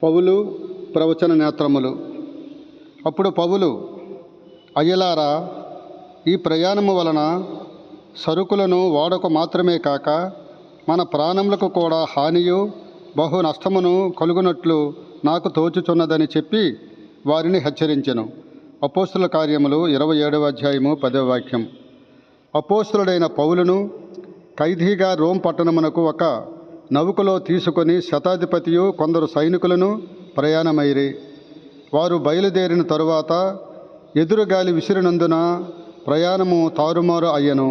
పౌలు ప్రవచన నేత్రములు. అప్పుడు పౌలు, అయ్యలారా, ఈ ప్రయాణము వలన సరుకులను ఓడకు మాత్రమే కాక మన ప్రాణములకు కూడా హానియు బహు నష్టమును కలుగునట్లు నాకు తోచుచున్నదని చెప్పి వారిని హెచ్చరించెను. అపోస్తుల కార్యములు 27వ అధ్యాయము 10వ వాక్యం. అపోస్తులుడైన పౌలును ఖైదీగా రోమ్ పట్టణమునకు ఒక నౌకలో తీసుకొని శతాధిపతియు కొందరు సైనికులను ప్రయాణమైరి. వారు బయలుదేరిన తరువాత ఎదురుగాలి విసిరినందున ప్రయాణము తారుమారు అయ్యను.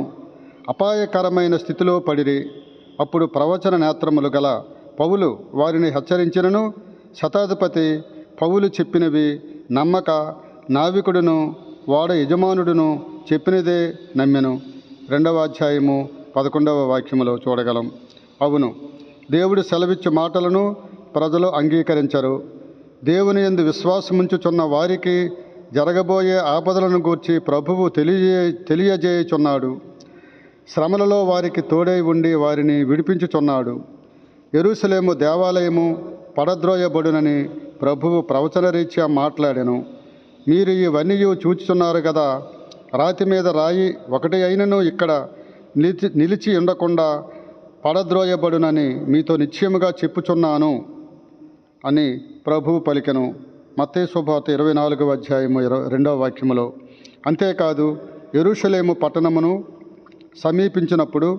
అపాయకరమైన స్థితిలో పడిరి. అప్పుడు ప్రవచన నేత్రములు గల పౌలు వారిని హెచ్చరించినను శతాధిపతి పౌలు చెప్పినవి నమ్మక నావికుడును ఓడ యజమానుడును చెప్పినదే నమ్మెను. 2వ అధ్యాయము 11వ వాక్యములో చూడగలం. అవును, దేవుడు సెలవిచ్చు మాటలను ప్రజలు అంగీకరించరు. దేవుని యందు విశ్వాసముంచుచున్న వారికి జరగబోయే ఆపదలను గూర్చి ప్రభువు తెలియజేయుచున్నాడు. శ్రమలలో వారికి తోడై ఉండి వారిని విడిపించుచున్నాడు. యెరూషలేము దేవాలయము పడద్రోయబడునని ప్రభువు ప్రవచనరీత్యా మాట్లాడెను. మీరు ఇవన్నీ చూచుచున్నారు కదా. రాతి మీద రాయి ఒకటి అయినను ఇక్కడ నిలిచి ఉండకుండా పడద్రోయబడునని మీతో నిశ్చయముగా చెప్పుచున్నాను అని ప్రభువు పలికెను. మత్తయి సువార్త 24వ అధ్యాయము 2వ వాక్యములో. అంతేకాదు, యెరూషలేము పట్టణమును సమీపించినప్పుడు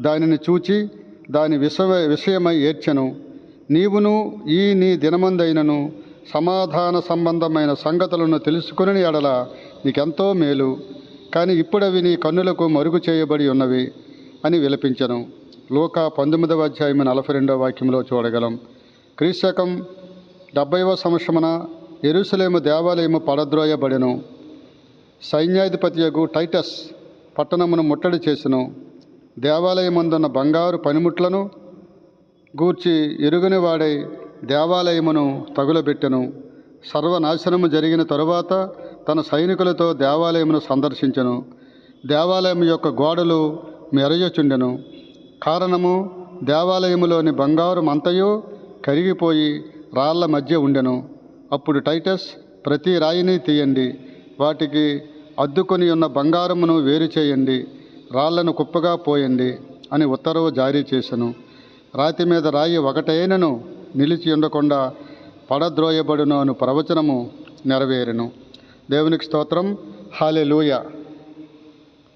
దానిని చూచి దాని విషయమై ఏడ్చెను. నీవును నీ దినమందైనను సమాధాన సంబంధమైన సంగతులను తెలుసుకుని ఎడల నీకెంతో మేలు. కానీ ఇప్పుడవి నీ కన్నులకు మరుగు చేయబడి ఉన్నవి అని విలపించెను. లూకా 19వ అధ్యాయము 42వ వాక్యంలో చూడగలం. క్రీస్తకం 70వ సంవత్సరమున యెరూషలేము దేవాలయము పడద్రోయబడెను. సైన్యాధిపతియగు టైటస్ పట్టణమును ముట్టడి చేసెను. దేవాలయమందున్న బంగారు పనిముట్లను గూర్చి ఎరుగని వాడై దేవాలయమును తగులబెట్టెను. సర్వనాశనము జరిగిన తరువాత తన సైనికులతో దేవాలయమును సందర్శించెను. దేవాలయం యొక్క గోడలు మెరయుచుండెను. కారణము, దేవాలయములోని బంగారు మంతయు కరిగిపోయి రాళ్ల మధ్య ఉండెను. అప్పుడు టైటస్, ప్రతి రాయిని తీయండి, వాటికి అద్దుకొని ఉన్న బంగారమును వేరు చేయండి, రాళ్లను కుప్పగా పోయండి అని ఉత్తర్వు జారీ చేసెను. రాతి మీద రాయి ఒకటైనను నిలిచి ఉండకుండా పడద్రోయబడును అను ప్రవచనము నెరవేరెను. దేవునికి స్తోత్రం. హల్లెలూయా.